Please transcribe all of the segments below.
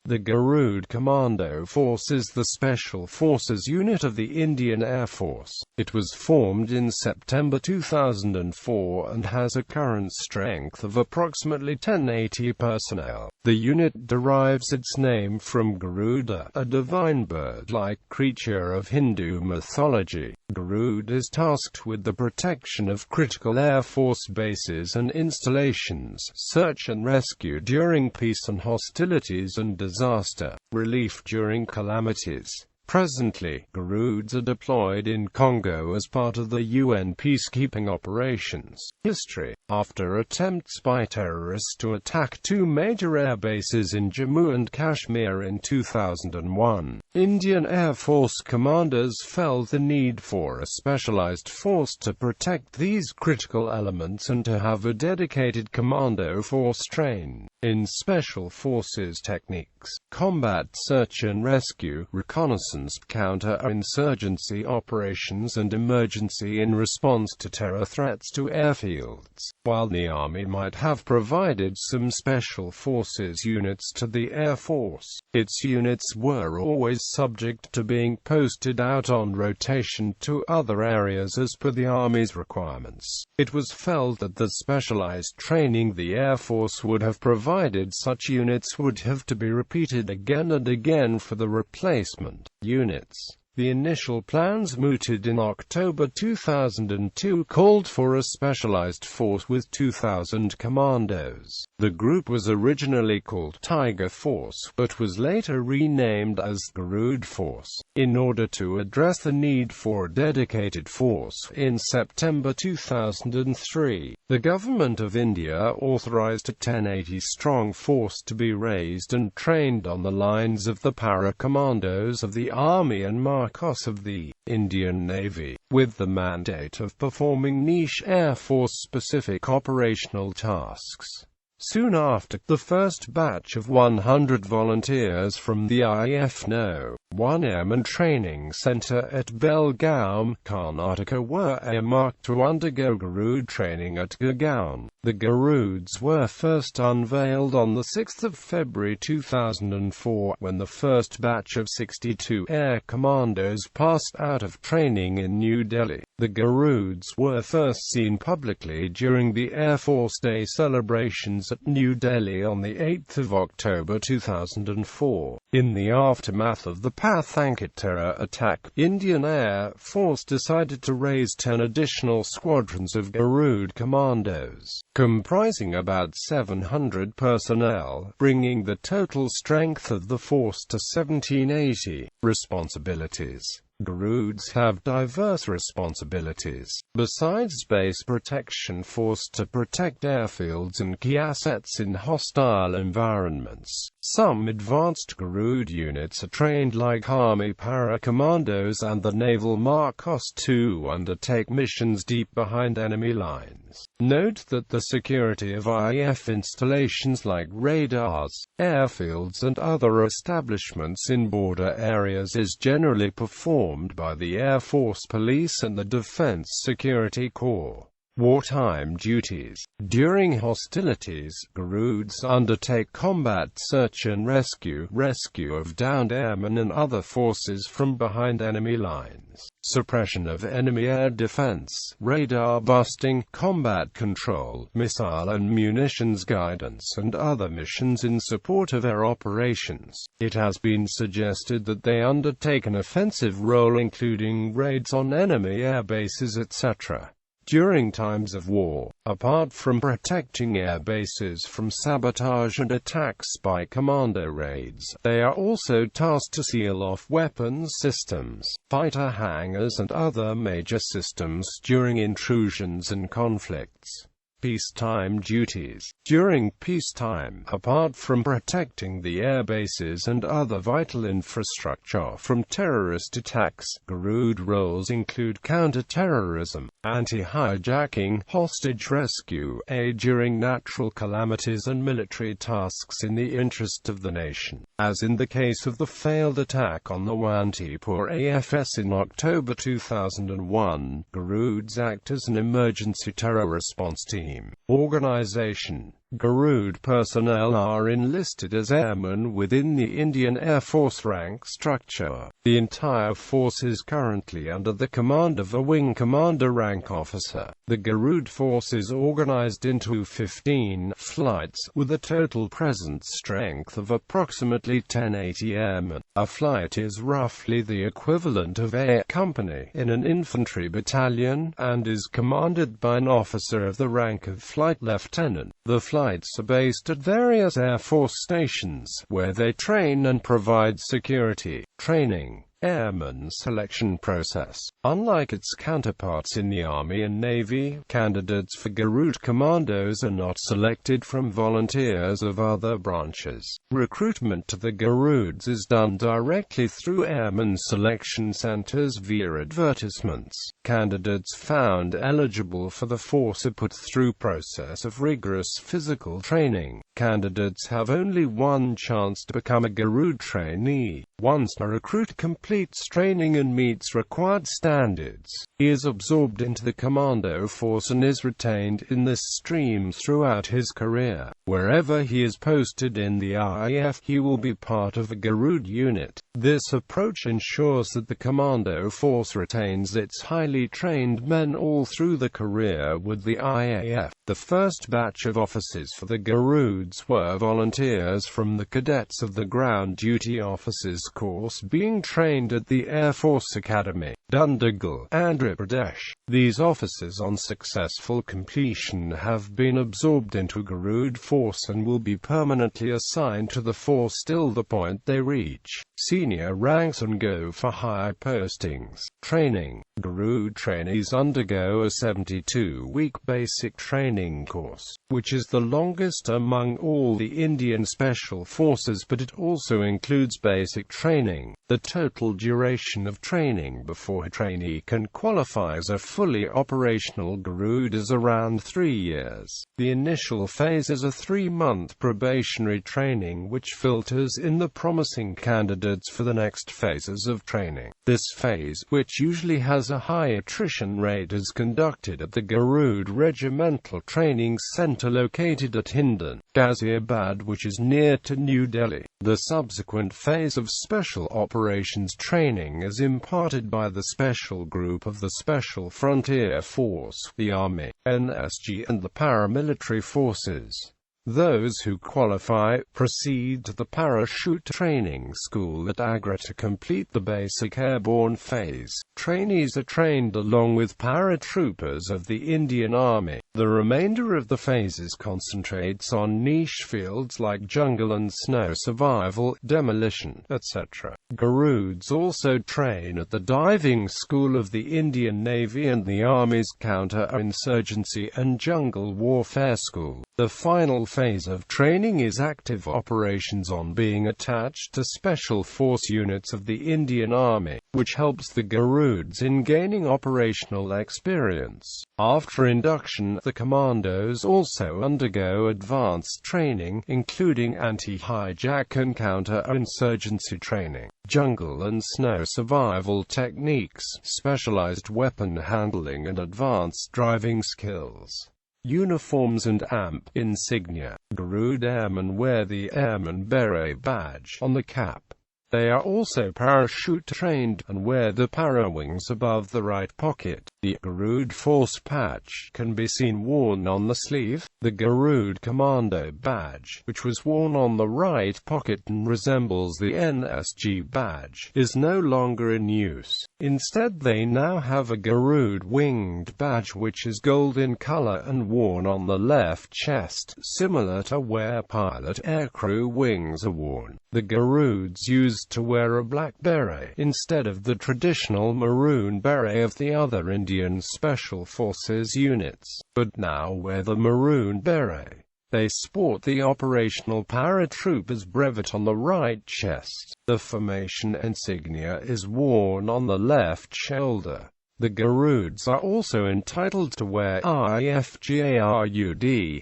The Garud Commando Force is the Special Forces unit of the Indian Air Force. It was formed in September 2004 and has a current strength of approximately 1080 personnel. The unit derives its name from Garuda, a divine bird-like creature of Hindu mythology. Garud is tasked with the protection of critical Air Force bases and installations, search and rescue during peace and hostilities, and disaster relief during calamities. Presently, Garuds are deployed in Congo as part of the UN peacekeeping operations. History: after attempts by terrorists to attack two major air bases in Jammu and Kashmir in 2001, Indian Air Force commanders felt the need for a specialized force to protect these critical elements and to have a dedicated commando force trained in special forces techniques, combat search and rescue, reconnaissance, counter-insurgency operations, and emergency in response to terror threats to airfields. While the Army might have provided some special forces units to the Air Force, its units were always subject to being posted out on rotation to other areas as per the Army's requirements. It was felt that the specialized training the Air Force would have provided such units would have to be repeated again and again for the replacement units. The initial plans mooted in October 2002 called for a specialized force with 2,000 commandos. The group was originally called Tiger Force, but was later renamed as Garud Force, in order to address the need for a dedicated force. In September 2003, the Government of India authorized a 1080-strong force to be raised and trained on the lines of the para-commandos of the Army and Marcos of the Indian Navy, with the mandate of performing niche Air Force-specific operational tasks. Soon after, the first batch of 100 volunteers from the IFNO, 1 Airman Training Center at Belgaum, Karnataka, were earmarked to undergo Garud training at Gurgaon. The Garuds were first unveiled on 6 February 2004, when the first batch of 62 air commandos passed out of training in New Delhi. The Garuds were first seen publicly during the Air Force Day celebrations at New Delhi on 8 October 2004. In the aftermath of the Pathanchit terror attack, Indian Air Force decided to raise 10 additional squadrons of Garud commandos, comprising about 700 personnel, bringing the total strength of the force to 1780. Responsibilities: Garuds have diverse responsibilities. Besides base protection, force to protect airfields and key assets in hostile environments. Some advanced Garud units are trained like Army para-commandos and the Naval Marcos to undertake missions deep behind enemy lines. Note that the security of IF installations like radars, airfields and other establishments in border areas is generally performed by the Air Force Police and the Defense Security Corps. Wartime duties: during hostilities, Garuds undertake combat search and rescue of downed airmen and other forces from behind enemy lines, suppression of enemy air defense, radar busting, combat control, missile and munitions guidance, and other missions in support of air operations. It has been suggested that they undertake an offensive role, including raids on enemy air bases, etc. During times of war, apart from protecting air bases from sabotage and attacks by commando raids, they are also tasked to seal off weapons systems, fighter hangars and other major systems during intrusions and conflicts. Peacetime duties: during peacetime, apart from protecting the air bases and other vital infrastructure from terrorist attacks, Garud roles include counter-terrorism, anti-hijacking, hostage rescue, aid during natural calamities, and military tasks in the interest of the nation. As in the case of the failed attack on the Wantipur AFS in October 2001, Garuds act as an emergency terror response team. Organization: Garud personnel are enlisted as airmen within the Indian Air Force rank structure. The entire force is currently under the command of a Wing Commander rank officer. The Garud Force is organized into 15 flights, with a total present strength of approximately 1080 airmen. A flight is roughly the equivalent of a company in an infantry battalion, and is commanded by an officer of the rank of flight lieutenant. The flights are based at various Air Force stations, where they train and provide security training. Airman selection process. Unlike its counterparts in the Army and Navy, candidates for Garud Commandos are not selected from volunteers of other branches. Recruitment to the Garuds is done directly through airman selection centers via advertisements. Candidates found eligible for the force are put through process of rigorous physical training. Candidates have only one chance to become a Garud trainee. Once a recruit completes training and meets required standards, he is absorbed into the commando force and is retained in this stream throughout his career. Wherever he is posted in the RAF, he will be part of a Garud unit. This approach ensures that the commando force retains its highly trained men all through the career with the IAF. The first batch of officers for the Garuds were volunteers from the cadets of the Ground Duty Officers course being trained at the Air Force Academy, Dundigal, Andhra Pradesh. These officers on successful completion have been absorbed into Garud Force and will be permanently assigned to the force till the point they reach senior ranks and go for higher postings. Training. Garud trainees undergo a 72-week basic training course, which is the longest among all the Indian Special Forces, but it also includes basic training. The total duration of training before a trainee can qualify as a fully operational Garud is around 3 years. The initial phase is a 3-month probationary training which filters in the promising candidates for the next phases of training. This phase, which usually has a high attrition rate, is conducted at the Garud Regimental Training Center located at Hindu, Ghaziabad, which is near to New Delhi. The subsequent phase of Special Operations training is imparted by the Special Group of the Special Frontier Force, the Army, NSG, and the paramilitary forces. Those who qualify proceed to the parachute training school at Agra to complete the basic airborne phase. Trainees are trained along with paratroopers of the Indian Army. The remainder of the phases concentrates on niche fields like jungle and snow survival, demolition, etc. Garuds also train at the diving school of the Indian Navy and the Army's counter-insurgency and jungle warfare school. The final phase of training is active operations on being attached to special force units of the Indian Army, which helps the Garuds in gaining operational experience. After induction, the commandos also undergo advanced training, including anti-hijack and counter-insurgency training, jungle and snow survival techniques, specialized weapon handling and advanced driving skills. Uniforms and AMP insignia. Garud airmen wear the Airman Beret badge on the cap. They are also parachute trained, and wear the para-wings above the right pocket. The Garud Force patch can be seen worn on the sleeve. The Garud Commando badge, which was worn on the right pocket and resembles the NSG badge, is no longer in use. Instead, they now have a Garud winged badge which is gold in color and worn on the left chest, similar to where pilot aircrew wings are worn. The Garuds used to wear a black beret instead of the traditional maroon beret of the other Indian Special Forces units, but now wear the maroon beret. They sport the operational paratroopers brevet on the right chest. The formation insignia is worn on the left shoulder. The Garuds are also entitled to wear IFGARUD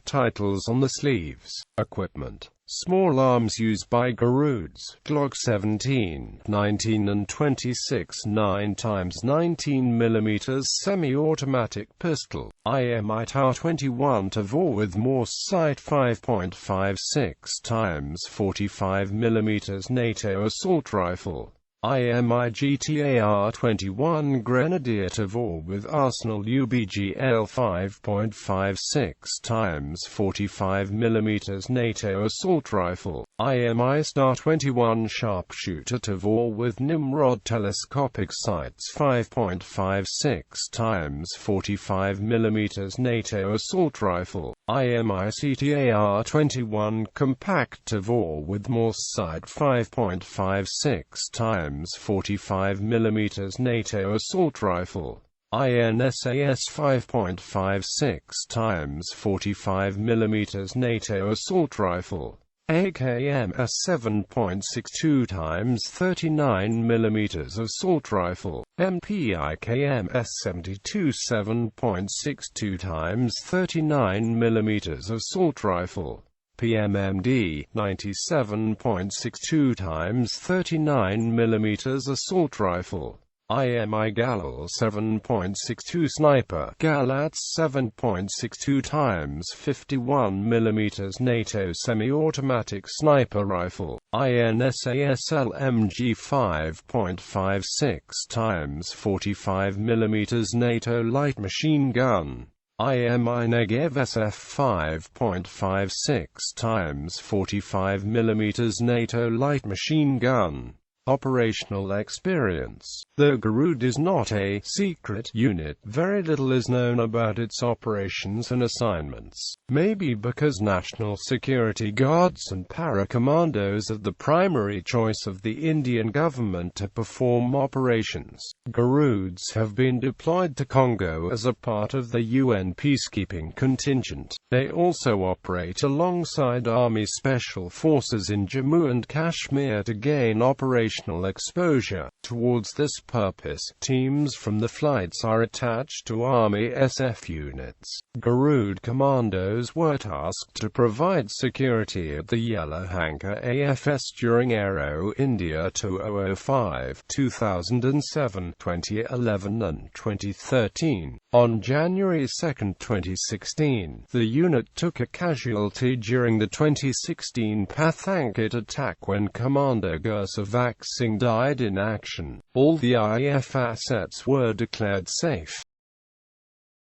titles on the sleeves. Equipment. Small arms used by Garuds: Glock 17, 19 and 26 9x19mm semi-automatic pistol, IMI TAR-21 Tavor with Morse sight 5.56x45mm NATO assault rifle, IMI GTAR-21 Grenadier Tavor with Arsenal UBGL 5.56x45mm NATO assault rifle, IMI Star-21 Sharpshooter Tavor with Nimrod telescopic sights 5.56x45mm NATO assault rifle, IMI CTAR-21 Compact Tavor with Morse sight 5.56x45mm NATO assault rifle, INSAS 5.56x45mm NATO assault rifle, AKM-S 7.62x39mm assault rifle, MPIKM-S 72 7.62x39mm assault rifle, PMMD 97.62x39mm assault rifle, IMI Galil 7.62 Sniper, Galats 7.62x51mm NATO semi-automatic sniper rifle, INSAS LMG 5.56x45mm NATO light machine gun, IMI Negev SF 5.56x45mm NATO light machine gun. Operational experience. The Garud is not a secret unit. Very little is known about its operations and assignments. Maybe because national security guards and para-commandos are the primary choice of the Indian government to perform operations. Garuds have been deployed to Congo as a part of the UN peacekeeping contingent. They also operate alongside Army Special Forces in Jammu and Kashmir to gain operational exposure. Towards this purpose, teams from the flights are attached to Army SF units. Garud commandos were tasked to provide security at the Yellowhanger AFS during Aero India 2005, 2007, 2011 and 2013. On January 2, 2016, the unit took a casualty during the 2016 Pathankot attack when Commander Gursavak Singh died in action. All the IF assets were declared safe.